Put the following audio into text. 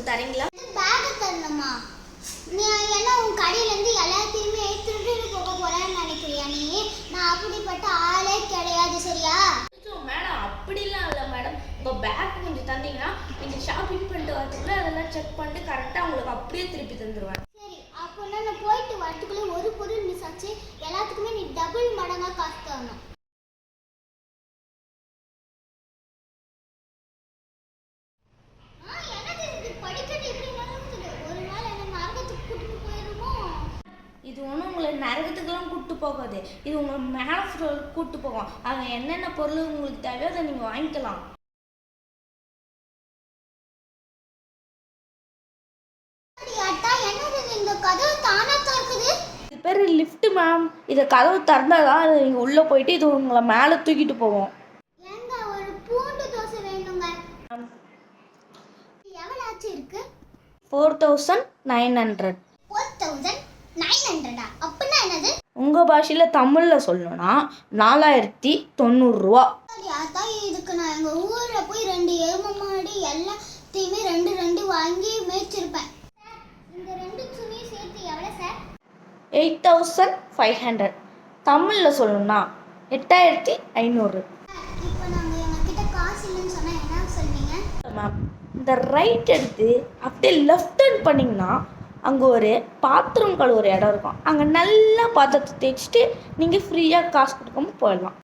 கொஞ்சம் தரீங்களா? பேக் தரணுமா? நீ என்ன உன் கடையிலேருந்து எல்லாத்தையுமே திருட்டு போக போறேன்னு நினைக்கிறியா நீ? நான் அப்படிப்பட்ட ஆளே கிடையாது, சரியா? மேடம் அப்படிலாம் இல்லை மேடம். உங்கள் பேக் கொஞ்சம் தந்தீங்கன்னா நீங்கள் ஷாப்பிங் பண்ணிட்டு வரதுக்குள்ளே அதெல்லாம் செக் பண்ணிட்டு கரெக்டாக உங்களுக்கு அப்படியே திருப்பி தந்துடுவேன். சரி, அப்படின்னா நான் போயிட்டு வரதுக்குள்ளே ஒரு பொருள் மிஸ் ஆச்சு, எல்லாத்துக்குமே நீ டபுள் மடங்கா காசு தரணும். இது ஒன்றும் உங்களை நரகத்துக்கெல்லாம் கூப்பிட்டு போகாது. இது உங்களை மேலே கூப்பிட்டு போகும். அங்கே என்னென்ன பொருள் உங்களுக்கு தேவையோ அதை நீங்கள் வாங்கிக்கலாம். இது பேர் லிஃப்ட் மேம். இதை கதவு திறந்தால் தான் நீங்கள் உள்ளே போயிட்டு இது உங்களை மேலே தூக்கிட்டு போவோம். ஒரு பூண்டு தோசை வேணுங்க. எவ்வளோ ஆச்சு இருக்கு? 4900. 4900 அப்படின்னா என்னது? உங்கள் பாஷையில் தமிழில் சொல்லணும்னா 4090 ரூபா. இதுக்கு நான் எங்கள் ஊரில் போய் 2 எருமை மாடு எல்லாத்தையுமே 2 வாங்கி மேய்ச்சிருப்பேன். இந்த 2 துணியும் சேர்த்து எவ்வளோ சார்? 8500. தமிழில் சொல்லணும்னா 8500. இப்போ நாங்கள் எங்ககிட்ட காசு இல்லைன்னு சொன்னால் என்ன சொல்வீங்க? மேம், இந்த ரைட் எடுத்து அப்படியே லெஃப்ட் டர்ன் பண்ணிங்கன்னா அங்கே ஒரு பாத்ரூம் கழுவுற இடம் இருக்கும். அங்கே நல்லா பாத்திரத்தை தேய்ச்சிட்டு நீங்கள் ஃப்ரீயாக காசு கொடுக்காம போயிடலாம்.